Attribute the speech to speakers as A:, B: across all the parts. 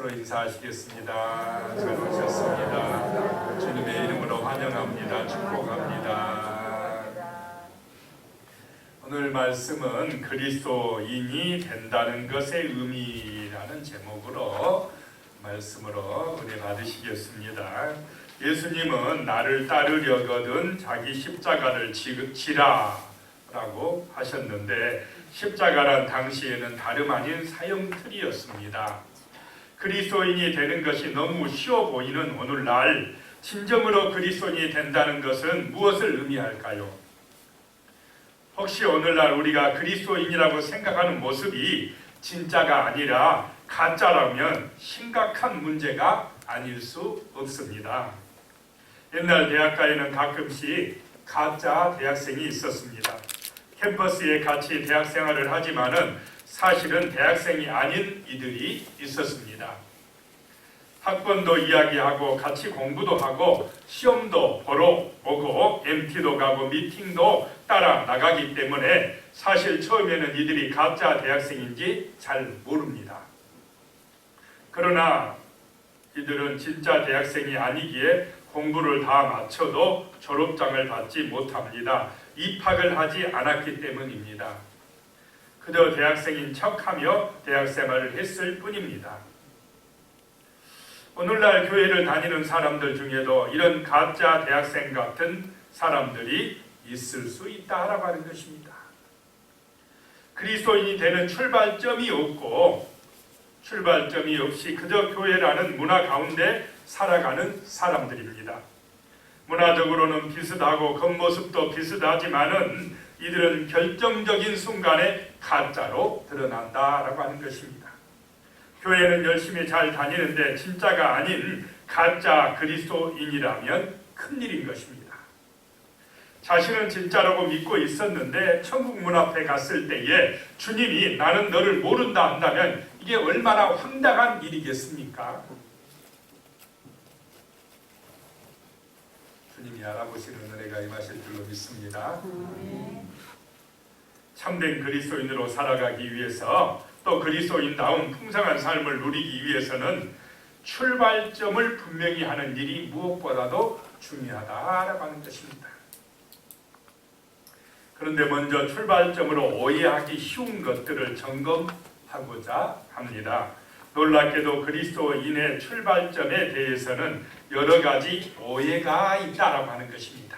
A: 서로 인사하시겠습니다. 잘 오셨습니다. 주님의 이름으로 환영합니다. 축복합니다. 오늘 말씀은 그리스도인이 된다는 것의 의미라는 제목으로 말씀으로 은혜 받으시겠습니다. 예수님은 나를 따르려거든 자기 십자가를 지라라고 하셨는데, 십자가란 당시에는 다름 아닌 사형틀이었습니다. 그리스도인이 되는 것이 너무 쉬워 보이는 오늘날 진정으로 그리스도인이 된다는 것은 무엇을 의미할까요? 혹시 오늘날 우리가 그리스도인이라고 생각하는 모습이 진짜가 아니라 가짜라면 심각한 문제가 아닐 수 없습니다. 옛날 대학가에는 가끔씩 가짜 대학생이 있었습니다. 캠퍼스에 같이 대학 생활을 하지만은 사실은 대학생이 아닌 이들이 있었습니다. 학번도 이야기하고 같이 공부도 하고 시험도 보러 오고 MT도 가고 미팅도 따라 나가기 때문에 사실 처음에는 이들이 가짜 대학생인지 잘 모릅니다. 그러나 이들은 진짜 대학생이 아니기에 공부를 다 마쳐도 졸업장을 받지 못합니다. 입학을 하지 않았기 때문입니다. 그저 대학생인 척하며 대학생활을 했을 뿐입니다. 오늘날 교회를 다니는 사람들 중에도 이런 가짜 대학생 같은 사람들이 있을 수 있다라고 하는 것입니다. 그리스도인이 되는 출발점이 없고 출발점이 없이 그저 교회라는 문화 가운데 살아가는 사람들입니다. 문화적으로는 비슷하고 겉모습도 비슷하지만은 이들은 결정적인 순간에 가짜로 드러난다라고 하는 것입니다. 교회는 열심히 잘 다니는데 진짜가 아닌 가짜 그리스도인이라면 큰일인 것입니다. 자신은 진짜라고 믿고 있었는데 천국 문 앞에 갔을 때에 주님이 나는 너를 모른다 한다면 이게 얼마나 황당한 일이겠습니까? 주님이 알아보시는 은혜가 임하실 줄로 믿습니다. 참된 그리스도인으로 살아가기 위해서 또 그리스도인다운 풍성한 삶을 누리기 위해서는 출발점을 분명히 하는 일이 무엇보다도 중요하다라고 하는 것입니다. 그런데 먼저 출발점으로 오해하기 쉬운 것들을 점검하고자 합니다. 놀랍게도 그리스도인의 출발점에 대해서는 여러 가지 오해가 있다라고 하는 것입니다.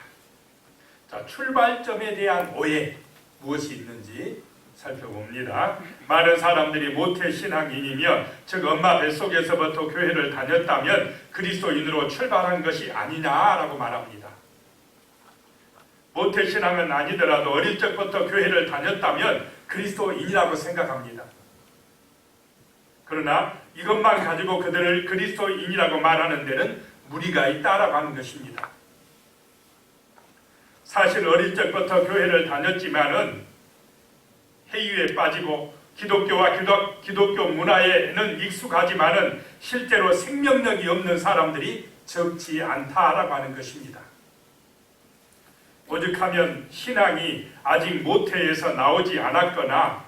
A: 자, 출발점에 대한 오해 무엇이 있는지 살펴봅니다. 많은 사람들이 모태신앙인이며 즉 엄마 뱃속에서부터 교회를 다녔다면 그리스도인으로 출발한 것이 아니냐라고 말합니다. 모태신앙은 아니더라도 어릴 적부터 교회를 다녔다면 그리스도인이라고 생각합니다. 그러나 이것만 가지고 그들을 그리스도인이라고 말하는 데는 무리가 있다라고 하는 것입니다. 사실 어릴 적부터 교회를 다녔지만은 해유에 빠지고 기독교와 기독교 문화에는 익숙하지만은 실제로 생명력이 없는 사람들이 적지 않다라고 하는 것입니다. 오죽하면 신앙이 아직 모태에서 나오지 않았거나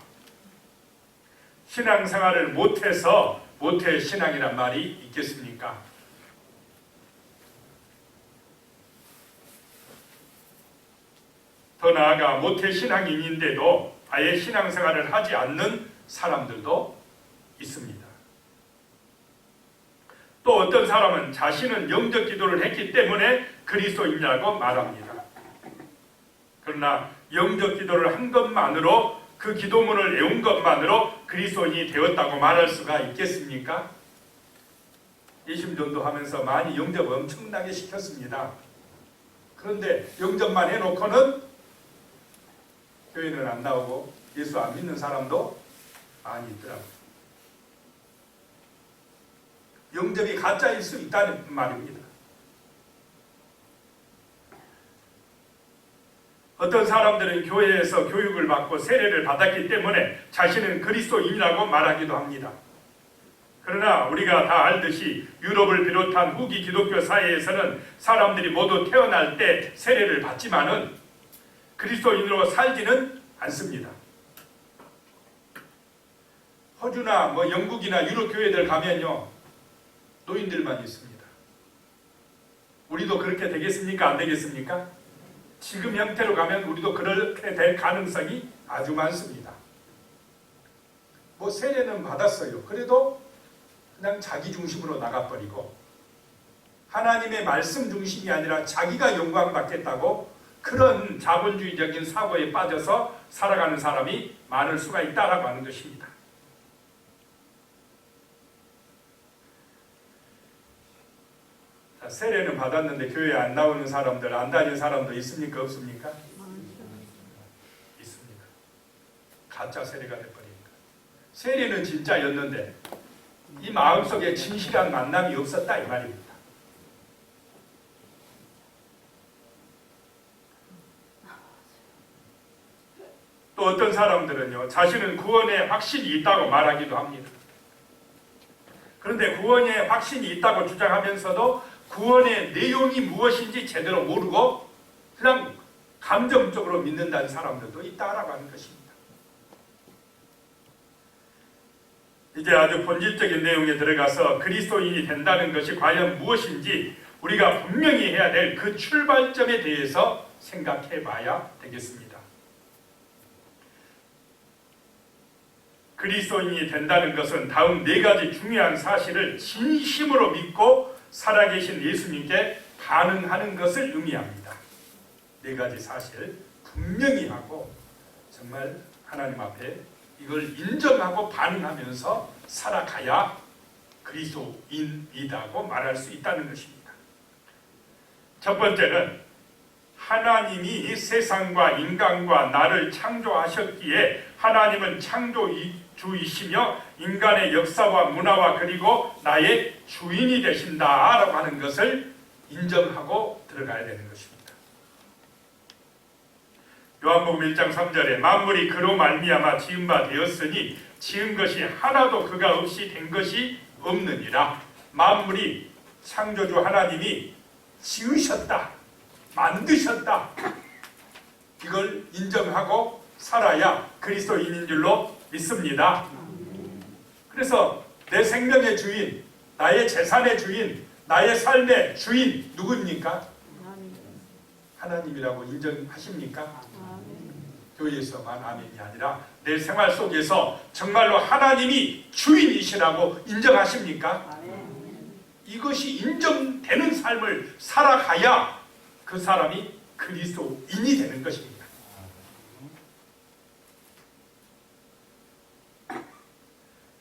A: 신앙생활을 못해서 모태신앙이란 말이 있겠습니까? 더 나아가 모태신앙인인데도 아예 신앙생활을 하지 않는 사람들도 있습니다. 또 어떤 사람은 자신은 영적 기도를 했기 때문에 그리스도인이라고 말합니다. 그러나 영적 기도를 한 것만으로 그 기도문을 외운 것만으로 그리스도인이 되었다고 말할 수가 있겠습니까? 예심전도 하면서 많이 영접 엄청나게 시켰습니다. 그런데 영접만 해놓고는 교회는 안 나오고 예수 안 믿는 사람도 많이 있더라고요. 영접이 가짜일 수 있다는 말입니다. 어떤 사람들은 교회에서 교육을 받고 세례를 받았기 때문에 자신은 그리스도인이라고 말하기도 합니다. 그러나 우리가 다 알듯이 유럽을 비롯한 후기 기독교 사회에서는 사람들이 모두 태어날 때 세례를 받지만은 그리스도인으로 살지는 않습니다. 호주나 영국이나 유럽 교회들 가면요, 노인들만 있습니다. 우리도 그렇게 되겠습니까? 안 되겠습니까? 지금 형태로 가면 우리도 그렇게 될 가능성이 아주 많습니다. 뭐 세례는 받았어요. 그래도 그냥 자기 중심으로 나가버리고 하나님의 말씀 중심이 아니라 자기가 영광 받겠다고 그런 자본주의적인 사고에 빠져서 살아가는 사람이 많을 수가 있다라고 하는 것입니다. 자, 세례는 받았는데 교회에 안 나오는 사람들, 안 다니는 사람도 있습니까? 없습니까? 있습니다. 가짜 세례가 돼버리니까. 세례는 진짜였는데 이 마음속에 진실한 만남이 없었다 이 말입니다. 또 어떤 사람들은요, 자신은 구원에 확신이 있다고 말하기도 합니다. 그런데 구원에 확신이 있다고 주장하면서도 구원의 내용이 무엇인지 제대로 모르고 그냥 감정적으로 믿는다는 사람들도 있다라고 하는 것입니다. 이제 아주 본질적인 내용에 들어가서 그리스도인이 된다는 것이 과연 무엇인지 우리가 분명히 해야 될 그 출발점에 대해서 생각해 봐야 되겠습니다. 그리스도인이 된다는 것은 다음 네 가지 중요한 사실을 진심으로 믿고 살아계신 예수님께 반응하는 것을 의미합니다. 네 가지 사실 분명히 하고 정말 하나님 앞에 이걸 인정하고 반응하면서 살아가야 그리스도인이라고 말할 수 있다는 것입니다. 첫 번째는 하나님이 세상과 인간과 나를 창조하셨기에 하나님은 창조주이시며 인간의 역사와 문화와 그리고 나의 주인이 되신다라고 하는 것을 인정하고 들어가야 되는 것입니다. 요한복음 1장 3절에 만물이 그로 말미암아 지은 바 되었으니 지은 것이 하나도 그가 없이 된 것이 없느니라. 만물이 창조주 하나님이 지으셨다, 만드셨다. 이걸 인정하고 살아야 그리스도인인 줄로 믿습니다. 그래서 내 생명의 주인, 나의 재산의 주인, 나의 삶의 주인 누구입니까? 하나님이라고 인정하십니까? 교회에서만 아멘이 아니라 내 생활 속에서 정말로 하나님이 주인이시라고 인정하십니까? 이것이 인정되는 삶을 살아가야 그 사람이 그리스도인이 되는 것입니다.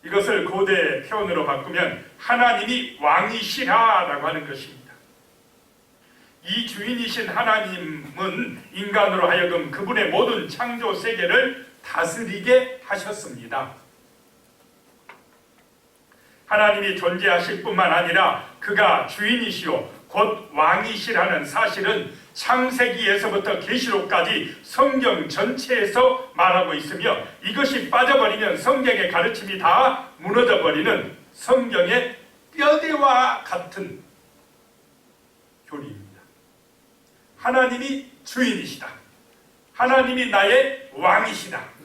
A: 이것을 고대 표현으로 바꾸면 하나님이 왕이시라라고 하는 것입니다. 이 주인이신 하나님은 인간으로 하여금 그분의 모든 창조 세계를 다스리게 하셨습니다. 하나님이 존재하실 뿐만 아니라 그가 주인이시오 곧 왕이시라는 사실은 창세기에서부터 계시록까지 성경 전체에서 말하고 있으며 이것이 빠져버리면 성경의 가르침이 다 무너져버리는 성경의 뼈대와 같은 교리입니다. 하나님이 주인이시다. 하나님이 나의 왕이시다.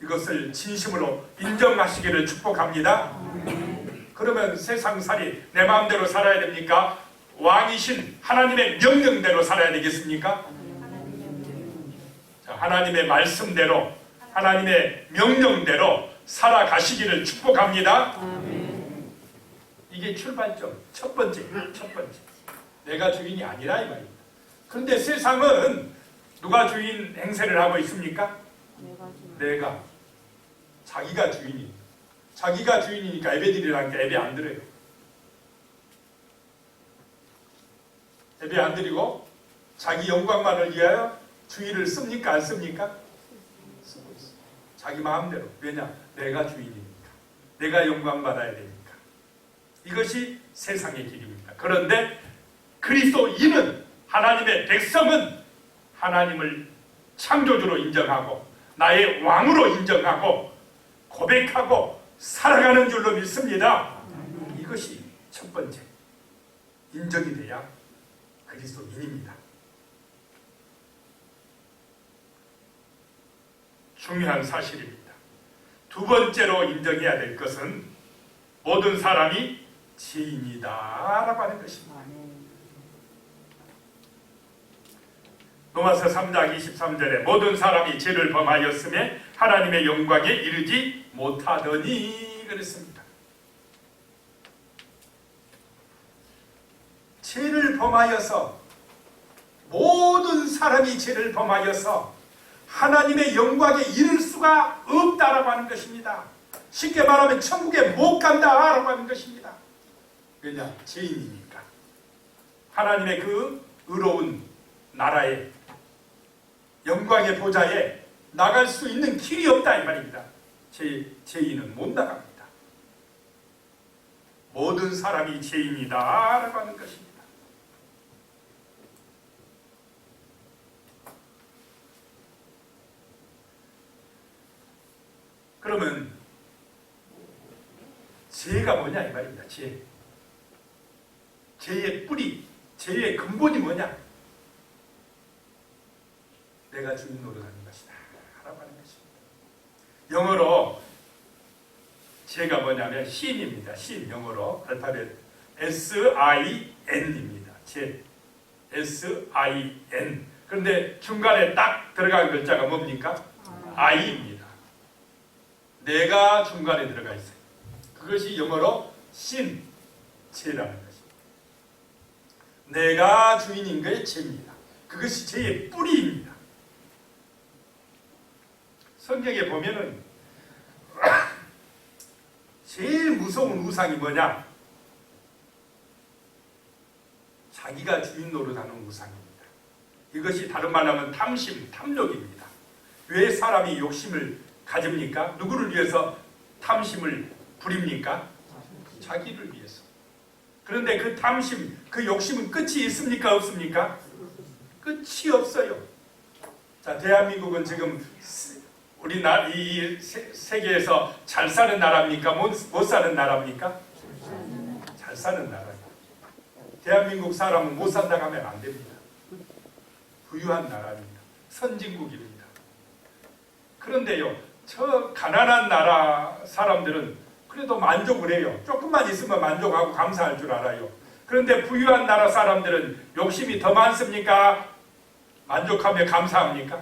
A: 이것을 진심으로 인정하시기를 축복합니다. 그러면 세상살이 내 마음대로 살아야 됩니까? 왕이신 하나님의 명령대로 살아야 되겠습니까? 자, 하나님의 말씀대로 하나님의 명령대로 살아가시기를 축복합니다. 이게 출발점 첫 번째. 내가 주인이 아니라 이 말입니다. 그런데 세상은 누가 주인 행세를 하고 있습니까? 내가. 자기가 주인이. 자기가 주인이니까 예배드리라는 게 예배 안 드려요. 예배 안 드리고 자기 영광만을 위하여 주의를 씁니까? 안 씁니까? 쓰고 있어요. 자기 마음대로. 왜냐? 내가 주인이니까. 내가 영광 받아야 되니까. 이것이 세상의 길입니다. 그런데 그리스도인은 하나님의 백성은 하나님을 창조주로 인정하고 나의 왕으로 인정하고 고백하고 살아가는 줄로 믿습니다. 이것이 첫 번째 인정이 돼야 그리스도인입니다. 중요한 사실입니다. 두 번째로 인정해야 될 것은 모든 사람이 죄인이다 라고 하는 것입니다. 로마서 3장 23절에 모든 사람이 죄를 범하였음에 하나님의 영광에 이르지 못하더니 그랬습니다. 죄를 범하여서, 모든 사람이 죄를 범하여서 하나님의 영광에 이를 수가 없다라고 하는 것입니다. 쉽게 말하면 천국에 못 간다라고 하는 것입니다. 왜냐? 죄인이니까. 하나님의 그 의로운 나라에, 영광의 보좌에 나갈 수 있는 길이 없다 이 말입니다. 죄인은 못 나갑니다. 모든 사람이 죄인이다 라고 하는 것입니다. 그러면 죄가 뭐냐 이 말입니다. 죄의 뿌리, 죄의 근본이 뭐냐? 내가 주인 노릇하는 것이다 라고 하는 것입니다. 영어로 죄가 뭐냐면 sin입니다. sin, 영어로 알파벳 SIN입니다. 죄, SIN. 그런데 중간에 딱 들어간 글자가 뭡니까? I입니다. 내가 중간에 들어가 있어요. 그것이 영어로 sin, 죄라는 것입니다. 내가 주인인 것의 죄입니다. 그것이 죄의 뿌리입니다. 성경에 보면은 제일 무서운 우상이 뭐냐? 자기가 주인 노릇하는 우상입니다. 이것이 다른 말로 하면 탐심, 탐욕입니다. 왜 사람이 욕심을 가집니까? 누구를 위해서 탐심을 부립니까? 자기를 위해서. 그런데 그 탐심, 그 욕심은 끝이 있습니까? 없습니까? 끝이 없어요. 자, 대한민국은 지금 이 세계에서 잘 사는 나라입니까? 못 사는 나라입니까? 잘 사는 나라입니다. 대한민국 사람은 못 산다고 하면 안 됩니다. 부유한 나라입니다. 선진국입니다. 그런데요, 저 가난한 나라 사람들은 그래도 만족을 해요. 조금만 있으면 만족하고 감사할 줄 알아요. 그런데 부유한 나라 사람들은 욕심이 더 많습니까? 만족하며 감사합니까?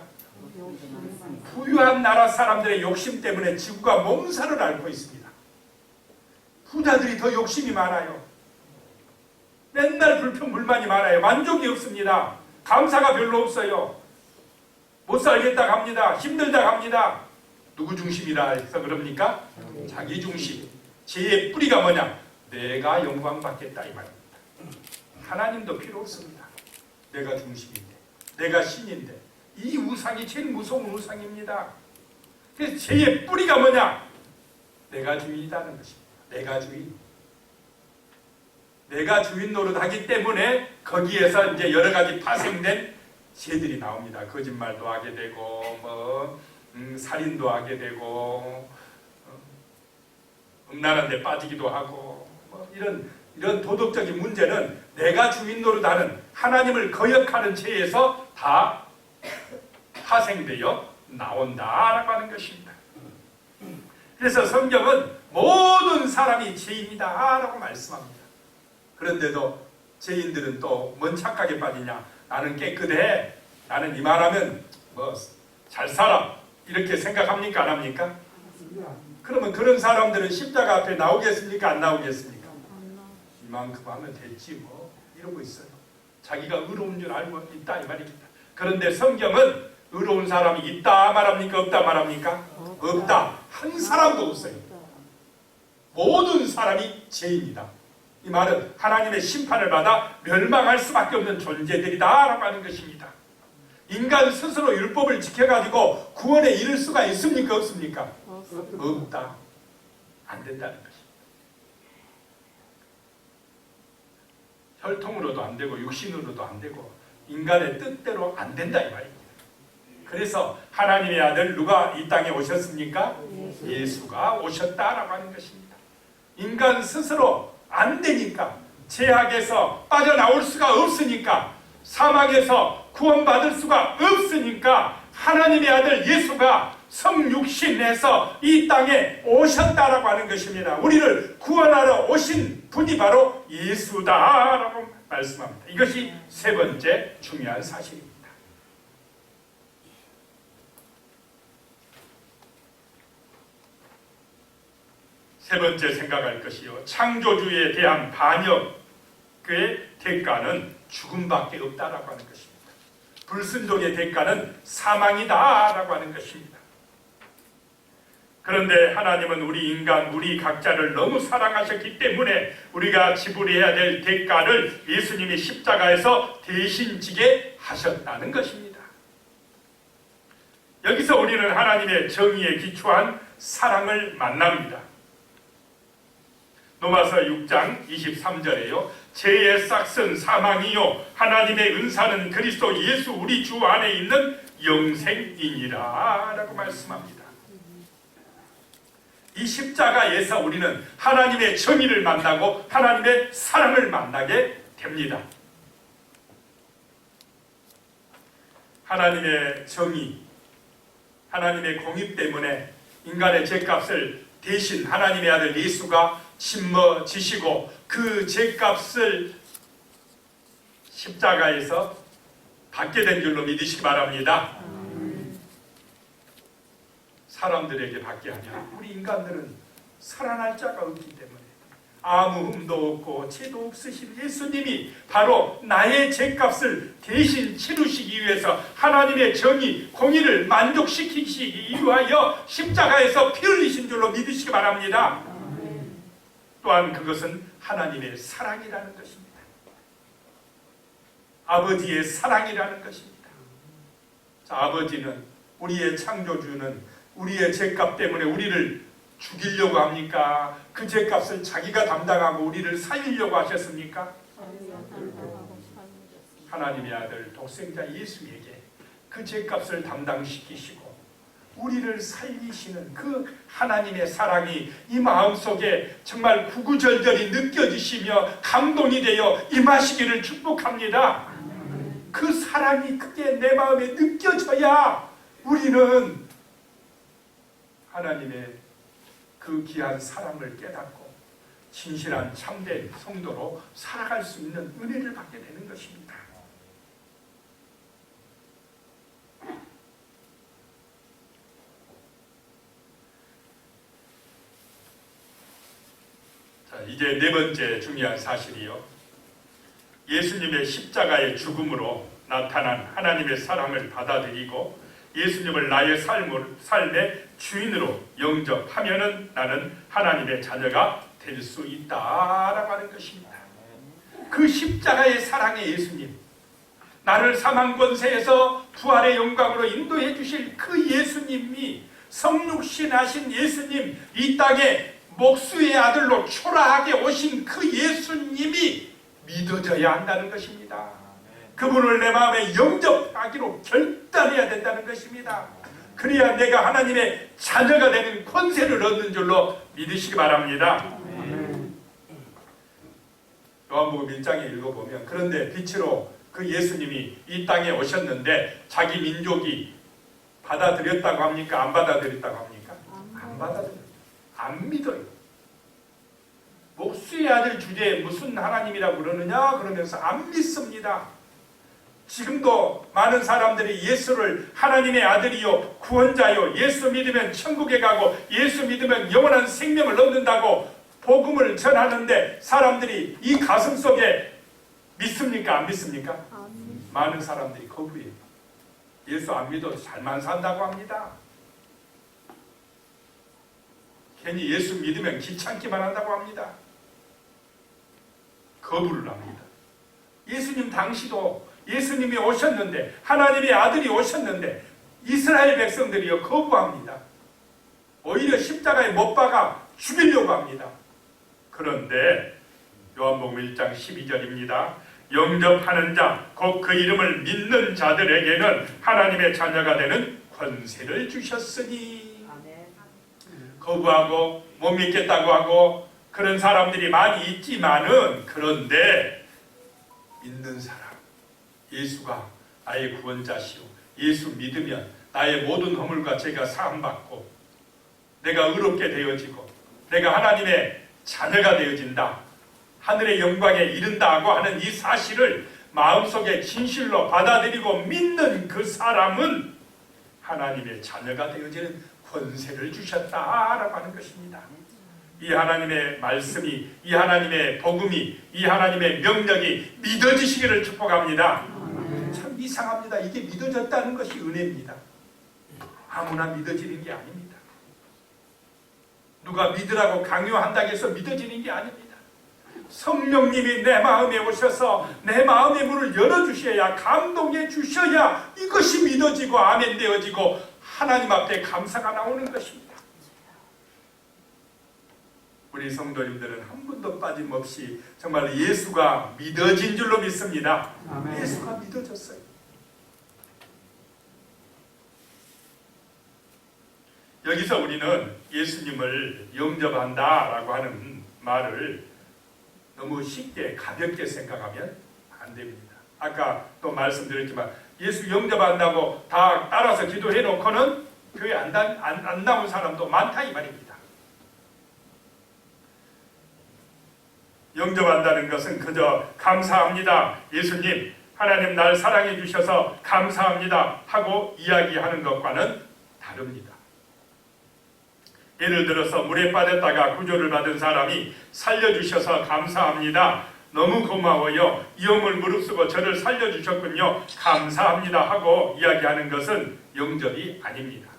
A: 부유한 나라 사람들의 욕심 때문에 지구가 몸살을 앓고 있습니다. 부자들이 더 욕심이 많아요. 맨날 불평불만이 많아요. 만족이 없습니다. 감사가 별로 없어요. 못 살겠다 갑니다. 힘들다 갑니다. 누구 중심이라 해서 그럽니까? 자기 중심. 죄의 뿌리가 뭐냐? 내가 영광 받겠다 이 말입니다. 하나님도 필요 없습니다. 내가 중심인데, 내가 신인데, 이 우상이 제일 무서운 우상입니다. 그래서 죄의 뿌리가 뭐냐? 내가 주인이라는 것입니다. 내가 주인. 내가 주인 노릇하기 때문에 거기에서 이제 여러 가지 파생된 죄들이 나옵니다. 거짓말도 하게 되고, 살인도 하게 되고, 음란한 데 빠지기도 하고, 이런 도덕적인 문제는 내가 주인 노릇하는 하나님을 거역하는 죄에서 다 파생되어 나온다라고 하는 것입니다. 그래서 성경은 모든 사람이 죄인이다라고 말씀합니다. 그런데도 죄인들은 또 뭔 착각에 빠지냐? 나는 깨끗해. 나는 이 말하면 잘 살아. 이렇게 생각합니까? 안 합니까? 그러면 그런 사람들은 십자가 앞에 나오겠습니까? 안 나오겠습니까? 이만큼 하면 됐지 뭐 이러고 있어요. 자기가 의로운 줄 알고 있다 이 말입니다. 그런데 성경은 의로운 사람이 있다 말합니까? 없다 말합니까? 없다. 한 사람도 없어요. 모든 사람이 죄인이다. 이 말은 하나님의 심판을 받아 멸망할 수밖에 없는 존재들이다 라고 하는 것입니다. 인간 스스로 율법을 지켜가지고 구원에 이를 수가 있습니까? 없습니까? 없다. 안 된다는 것입니다. 혈통으로도 안 되고 육신으로도 안 되고 인간의 뜻대로 안 된다 이 말입니다. 그래서 하나님의 아들 누가 이 땅에 오셨습니까? 예수가 오셨다라고 하는 것입니다. 인간 스스로 안 되니까, 죄악에서 빠져나올 수가 없으니까, 사망에서 구원받을 수가 없으니까 하나님의 아들 예수가 성육신에서 이 땅에 오셨다라고 하는 것입니다. 우리를 구원하러 오신 분이 바로 예수다라고 말씀합니다. 이것이 세 번째 중요한 사실입니다. 세 번째 생각할 것이요, 창조주에 대한 반역의 대가는 죽음밖에 없다라고 하는 것입니다. 불순종의 대가는 사망이다라고 하는 것입니다. 그런데 하나님은 우리 인간, 우리 각자를 너무 사랑하셨기 때문에 우리가 지불해야 될 대가를 예수님이 십자가에서 대신 지게 하셨다는 것입니다. 여기서 우리는 하나님의 정의에 기초한 사랑을 만납니다. 로마서 6장 23절에요. 죄의 싹은 사망이요 하나님의 은사는 그리스도 예수 우리 주 안에 있는 영생이니라 라고 말씀합니다. 이 십자가에서 우리는 하나님의 정의를 만나고 하나님의 사랑을 만나게 됩니다. 하나님의 정의, 하나님의 공의 때문에 인간의 죄값을 대신 하나님의 아들 예수가 짊어지시고 그 죄값을 십자가에서 받게 된 줄로 믿으시기 바랍니다. 사람들에게 받게 하냐? 우리 인간들은 살아날 자가 없기 때문에 아무 흠도 없고 죄도 없으신 예수님이 바로 나의 죄값을 대신 치르시기 위해서 하나님의 정의, 공의를 만족시키시기 위하여 십자가에서 피 흘리신 줄로 믿으시기 바랍니다. 또한 그것은 하나님의 사랑이라는 것입니다. 아버지의 사랑이라는 것입니다. 자, 아버지는, 우리의 창조주는 우리의 죄값 때문에 우리를 죽이려고 합니까? 그 죄값을 자기가 담당하고 우리를 살리려고 하셨습니까? 하나님의 아들 독생자 예수에게 그 죄값을 담당시키시고 우리를 살리시는 그 하나님의 사랑이 이 마음속에 정말 구구절절히 느껴지시며 감동이 되어 임하시기를 축복합니다. 그 사랑이 크게 내 마음에 느껴져야 우리는 하나님의 그 귀한 사랑을 깨닫고 진실한 참된 성도로 살아갈 수 있는 은혜를 받게 되는 것입니다. 자, 이제 네 번째 중요한 사실이요, 예수님의 십자가의 죽음으로 나타난 하나님의 사랑을 받아들이고 예수님을 나의 삶의 주인으로 영접하면은 나는 하나님의 자녀가 될 수 있다라고 하는 것입니다. 그 십자가의 사랑의 예수님, 나를 사망 권세에서 부활의 영광으로 인도해 주실 그 예수님이, 성육신하신 예수님, 이 땅에 목수의 아들로 초라하게 오신 그 예수님이 믿어져야 한다는 것입니다. 그분을 내 마음에 영접하기로 결단해야 된다는 것입니다. 그래야 내가 하나님의 자녀가 되는 권세를 얻는 줄로 믿으시기 바랍니다. 요한복음 1장에 읽어보면, 그런데 빛으로 그 예수님이 이 땅에 오셨는데 자기 민족이 받아들였다고 합니까? 안 받아들였다고 합니까? 안 받아들여요. 안 믿어요. 목수의 아들 주제에 무슨 하나님이라고 그러느냐 그러면서 안 믿습니다. 지금도 많은 사람들이 예수를 하나님의 아들이요 구원자요, 예수 믿으면 천국에 가고 예수 믿으면 영원한 생명을 얻는다고 복음을 전하는데 사람들이 이 가슴 속에 믿습니까? 안 믿습니까? 많은 사람들이 거부해요. 예수 안 믿어도 잘만 산다고 합니다. 괜히 예수 믿으면 귀찮기만 한다고 합니다. 거부를 합니다. 예수님 당시도 예수님이 오셨는데, 하나님의 아들이 오셨는데 이스라엘 백성들이요 거부합니다. 오히려 십자가에 못 박아 죽이려고 합니다. 그런데 요한복음 1장 12절입니다. 영접하는 자, 곧 그 이름을 믿는 자들에게는 하나님의 자녀가 되는 권세를 주셨으니. 거부하고 못 믿겠다고 하고 그런 사람들이 많이 있지만은, 그런데 믿는 사람, 예수가 나의 구원자시오, 예수 믿으면 나의 모든 허물과 죄가 사함받고 내가 의롭게 되어지고 내가 하나님의 자녀가 되어진다, 하늘의 영광에 이른다고 하는 이 사실을 마음속에 진실로 받아들이고 믿는 그 사람은 하나님의 자녀가 되어지는 권세를 주셨다라고 하는 것입니다. 이 하나님의 말씀이, 이 하나님의 복음이, 이 하나님의 명령이 믿어지시기를 축복합니다. 참 이상합니다. 이게 믿어졌다는 것이 은혜입니다. 아무나 믿어지는 게 아닙니다. 누가 믿으라고 강요한다고 해서 믿어지는 게 아닙니다. 성령님이 내 마음에 오셔서 내 마음의 문을 열어주셔야, 감동해 주셔야 이것이 믿어지고 아멘 되어지고 하나님 앞에 감사가 나오는 것입니다. 우리 성도님들은 한 분도 빠짐없이 정말 예수가 믿어진 줄로 믿습니다. 아멘. 예수가 믿어졌어요. 여기서 우리는 예수님을 영접한다라고 하는 말을 너무 쉽게 가볍게 생각하면 안 됩니다. 아까 또 말씀드렸지만 예수 영접한다고 다 따라서 기도해 놓고는 교회 안 나온 사람도 많다 이 말입니다. 영접한다는 것은 그저 감사합니다, 예수님 하나님 날 사랑해 주셔서 감사합니다 하고 이야기하는 것과는 다릅니다. 예를 들어서 물에 빠졌다가 구조를 받은 사람이 살려주셔서 감사합니다, 너무 고마워요, 이 영을 무릅쓰고 저를 살려주셨군요, 감사합니다 하고 이야기하는 것은 영접이 아닙니다.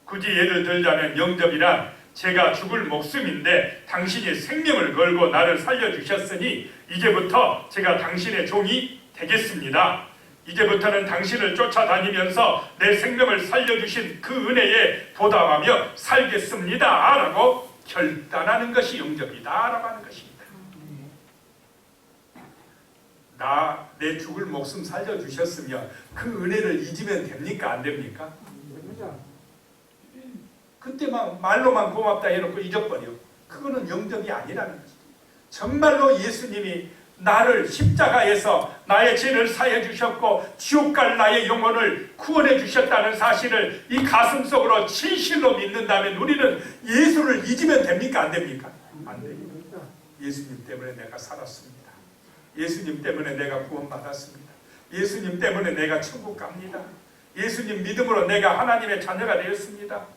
A: 굳이 예를 들자면 영접이란 제가 죽을 목숨인데 당신이 생명을 걸고 나를 살려주셨으니 이제부터 제가 당신의 종이 되겠습니다. 이제부터는 당신을 쫓아다니면서 내 생명을 살려주신 그 은혜에 보답하며 살겠습니다 라고 결단하는 것이 영접이다 라고 하는 것입니다. 내 죽을 목숨 살려주셨으면 그 은혜를 잊으면 됩니까? 안 됩니까? 그때만 말로만 고맙다 해놓고 잊어버려. 그거는 영접이 아니라는 거죠. 정말로 예수님이 나를 십자가에서 나의 죄를 사해 주셨고 지옥 갈 나의 영혼을 구원해 주셨다는 사실을 이 가슴속으로 진실로 믿는다면 우리는 예수를 잊으면 됩니까? 안 됩니까? 안 됩니다. 예수님 때문에 내가 살았습니다. 예수님 때문에 내가 구원받았습니다. 예수님 때문에 내가 천국 갑니다. 예수님 믿음으로 내가 하나님의 자녀가 되었습니다.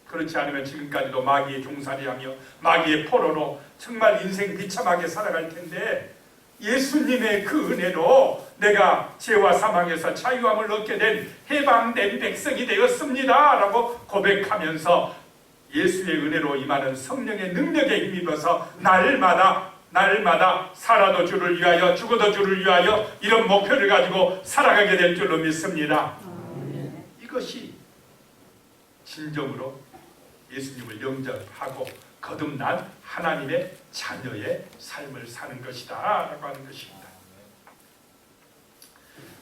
A: 그렇지 않으면 지금까지도 마귀의 종살이하며 마귀의 포로로 정말 인생 비참하게 살아갈 텐데 예수님의 그 은혜로 내가 죄와 사망에서 자유함을 얻게 된 해방된 백성이 되었습니다 라고 고백하면서 예수의 은혜로 임하는 성령의 능력에 힘입어서 날마다 살아도 주를 위하여 죽어도 주를 위하여 이런 목표를 가지고 살아가게 될 줄로 믿습니다. 이것이 진정으로 예수님을 영접하고 거듭난 하나님의 자녀의 삶을 사는 것이다 라고 하는 것입니다.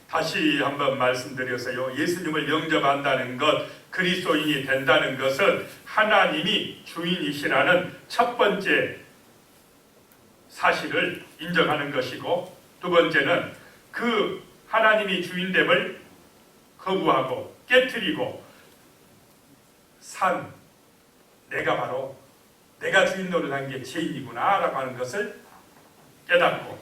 A: 다시 한번 말씀드려서요, 예수님을 영접한다는 것, 그리스도인이 된다는 것은 하나님이 주인이시라는 첫 번째 사실을 인정하는 것이고, 두 번째는 그 하나님이 주인됨을 거부하고 깨트리고 산 내가 주인 노릇한 게 죄인이구나 라고 하는 것을 깨닫고,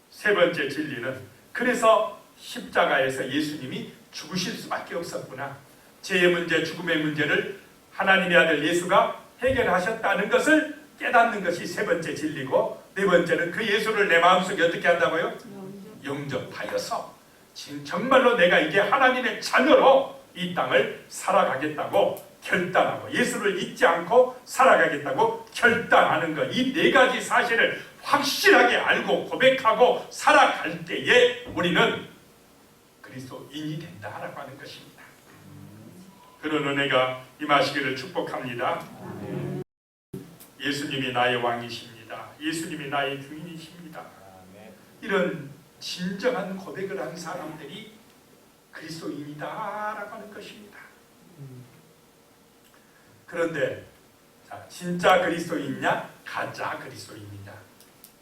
A: 세 번째 진리는 그래서 십자가에서 예수님이 죽으실 수밖에 없었구나, 죄의 문제, 죽음의 문제를 하나님의 아들 예수가 해결하셨다는 것을 깨닫는 것이 세 번째 진리고, 네 번째는 그 예수를 내 마음속에 어떻게 한다고요? 영접하여서 정말로 내가 이제 하나님의 자녀로 이 땅을 살아가겠다고 결단하고 예수를 잊지 않고 살아가겠다고 결단하는 것, 이 네 가지 사실을 확실하게 알고 고백하고 살아갈 때에 우리는 그리스도인이 된다라고 하는 것입니다. 그런 은혜가 임하시기를 축복합니다. 예수님이 나의 왕이십니다. 예수님이 나의 주인이십니다. 이런 진정한 고백을 한 사람들이 그리스도인이다라고 하는 것입니다. 그런데 진짜 그리스도인이냐 가짜 그리스도인이냐,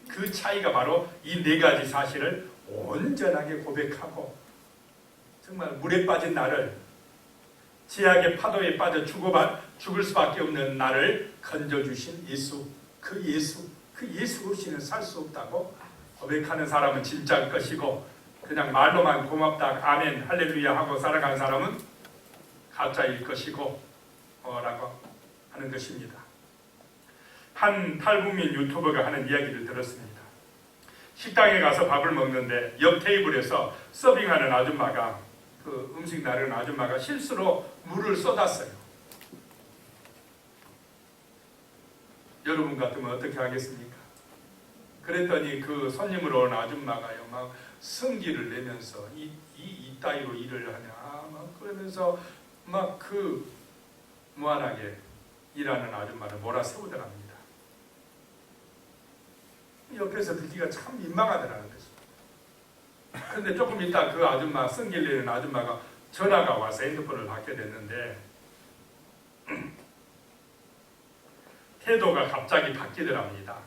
A: 그 차이가 바로 이 네 가지 사실을 온전하게 고백하고 정말 물에 빠진 나를, 제약의 파도에 빠져 죽을 수밖에 없는 나를 건져주신 예수, 그 예수 없이는 살 수 없다고 고백하는 사람은 진짜일 것이고, 그냥 말로만 고맙다, 아멘, 할렐루야 하고 살아간 사람은 가짜일 것이고 라고 하는 것입니다. 한 탈북민 유튜버가 하는 이야기를 들었습니다. 식당에 가서 밥을 먹는데 옆 테이블에서 서빙하는 아줌마가, 그 음식 나르는 아줌마가 실수로 물을 쏟았어요. 여러분 같으면 어떻게 하겠습니까? 그랬더니 그 손님으로 온 아줌마가요, 막 성기를 내면서 이따위로 일을 하냐, 막 그러면서 막 그 무한하게 일하는 아줌마를 몰아세우더랍니다. 옆에서 듣기가 참 민망하더라는 것입니다. 그런데 조금 있다 그 아줌마, 성기를 내는 아줌마가 전화가 와서 핸드폰을 받게 됐는데 태도가 갑자기 바뀌더랍니다.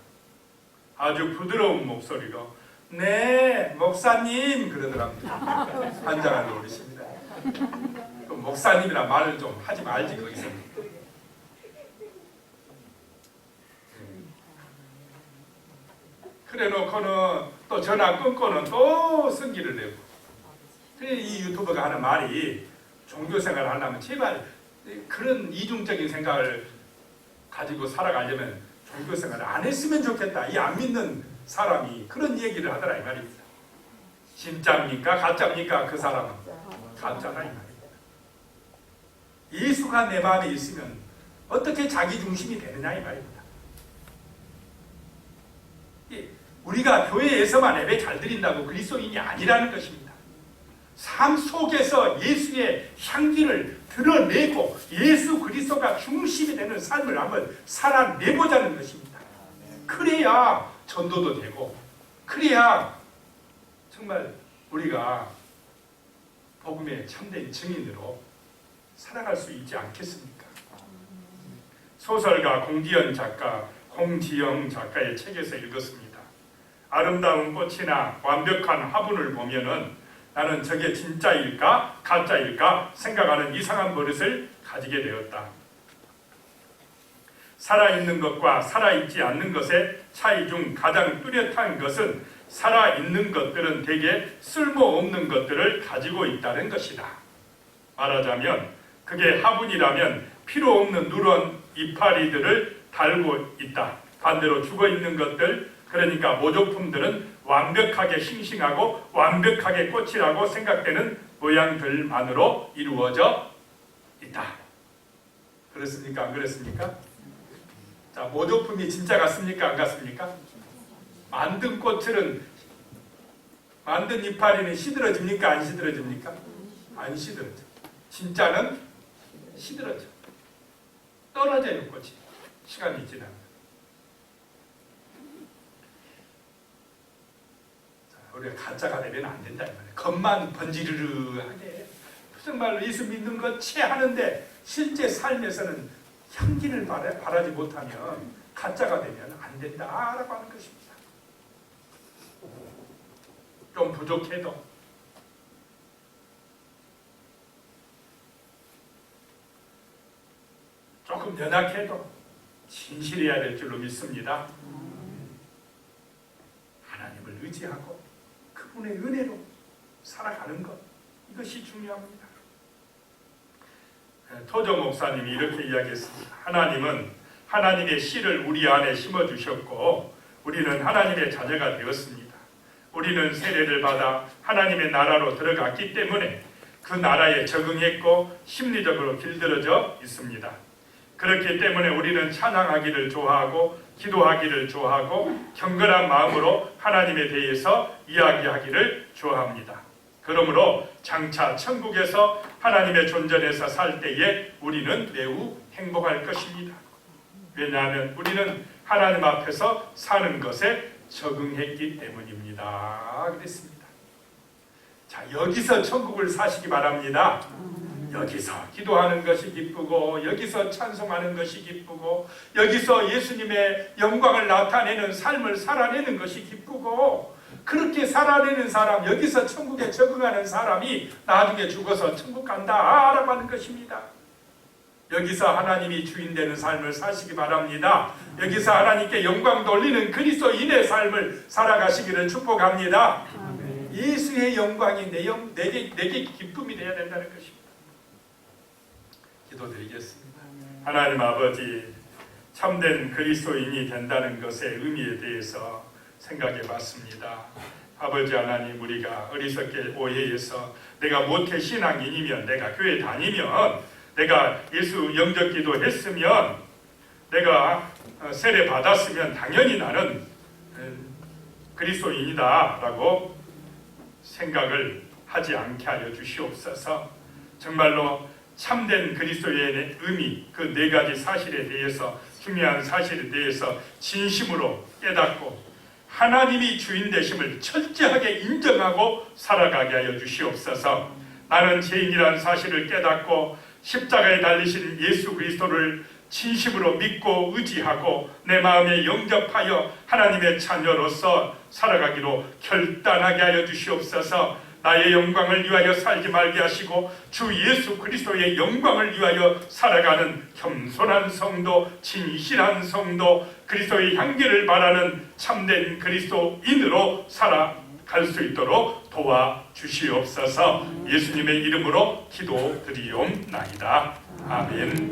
A: 아주 부드러운 목소리로 네 목사님 그러더랍니다. 환장하는 어르신입니다. 그 목사님이란 말을 좀 하지 말지 거기서. 그래놓고는 또 전화 끊고는 또 성기를 내고. 이 유튜버가 하는 말이 종교생활을 하려면 제발 그런 이중적인 생각을 가지고 살아가려면 종교생활을 안 했으면 좋겠다. 이 안 믿는 사람이 그런 얘기를 하더라 이 말입니다. 진짜입니까? 가짜입니까? 그 사람은 가짜다 이 말입니다. 예수가 내 마음에 있으면 어떻게 자기중심이 되느냐 이 말입니다. 우리가 교회에서만 예배 잘 드린다고 그리스도인이 아니라는 것입니다. 삶 속에서 예수의 향기를 드러내고 예수 그리스도가 중심이 되는 삶을 한번 살아내보자는 것입니다. 그래야 전도도 되고, 그래야 정말 우리가 복음의 참된 증인으로 살아갈 수 있지 않겠습니까? 소설가 공지영 작가의 책에서 읽었습니다. 아름다운 꽃이나 완벽한 화분을 보면은 나는 저게 진짜일까 가짜일까 생각하는 이상한 버릇을 가지게 되었다. 살아있는 것과 살아있지 않는 것의 차이 중 가장 뚜렷한 것은 살아있는 것들은 대개 쓸모없는 것들을 가지고 있다는 것이다. 말하자면 그게 화분이라면 필요 없는 누런 이파리들을 달고 있다. 반대로 죽어있는 것들, 그러니까 모조품들은 완벽하게 싱싱하고 완벽하게 꽃이라고 생각되는 모양들만으로 이루어져 있다. 그렇습니까? 안 그렇습니까? 자, 모조품이 진짜 같습니까? 안 같습니까? 만든 꽃들은, 만든 이파리는 시들어집니까? 안 시들어집니까? 안 시들어져. 진짜는 시들어져. 떨어져요, 꽃이. 시간이 지나면. 우리가 가짜가 되면 안 된다 이 말이에요. 겉만 번지르르하게 정말 예수 믿는 것 채하는데 실제 삶에서는 향기를 바라지 못하면 가짜가 되면 안 된다라고 하는 것입니다. 좀 부족해도 조금 연약해도 진실해야 될 줄로 믿습니다. 하나님을 의지하고 그분의 은혜로 살아가는 것, 이것이 중요합니다. 토저 목사님이 이렇게 이야기했습니다. 하나님은 하나님의 씨를 우리 안에 심어주셨고 우리는 하나님의 자녀가 되었습니다. 우리는 세례를 받아 하나님의 나라로 들어갔기 때문에 그 나라에 적응했고 심리적으로 길들여져 있습니다. 그렇기 때문에 우리는 찬양하기를 좋아하고 기도하기를 좋아하고 경건한 마음으로 하나님에 대해서 이야기하기를 좋아합니다. 그러므로 장차 천국에서 하나님의 존전에서 살 때에 우리는 매우 행복할 것입니다. 왜냐하면 우리는 하나님 앞에서 사는 것에 적응했기 때문입니다. 그랬습니다. 자, 여기서 천국을 사시기 바랍니다. 여기서 기도하는 것이 기쁘고 여기서 찬송하는 것이 기쁘고 여기서 예수님의 영광을 나타내는 삶을 살아내는 것이 기쁘고 그렇게 살아내는 사람, 여기서 천국에 적응하는 사람이 나중에 죽어서 천국 간다 라고 하는 것입니다. 여기서 하나님이 주인 되는 삶을 사시기 바랍니다. 여기서 하나님께 영광 돌리는 그리스도인의 삶을 살아가시기를 축복합니다. 예수의 영광이 내게 기쁨이 되어야 된다는 것입니다. 기도드리겠습니다. 하나님 아버지, 참된 그리스도인이 된다는 것의 의미에 대해서 생각해 봤습니다. 아버지 하나님, 우리가 어리석게 오해해서 내가 모태신앙인이면, 내가 교회 다니면, 내가 예수 영접기도 했으면, 내가 세례 받았으면 당연히 나는 그리스도인이다 라고 생각을 하지 않게 하여 주시옵소서. 정말로 참된 그리스도의 의미, 그 네 가지 사실에 대해서, 중요한 사실에 대해서 진심으로 깨닫고 하나님이 주인 되심을 철저하게 인정하고 살아가게 하여 주시옵소서. 나는 죄인이라는 사실을 깨닫고 십자가에 달리신 예수 그리스도를 진심으로 믿고 의지하고 내 마음에 영접하여 하나님의 자녀로서 살아가기로 결단하게 하여 주시옵소서. 나의 영광을 위하여 살지 말게 하시고 주 예수 그리스도의 영광을 위하여 살아가는 겸손한 성도, 진실한 성도, 그리스도의 향기를 바라는 참된 그리스도인으로 살아갈 수 있도록 도와주시옵소서. 예수님의 이름으로 기도드리옵나이다. 아멘.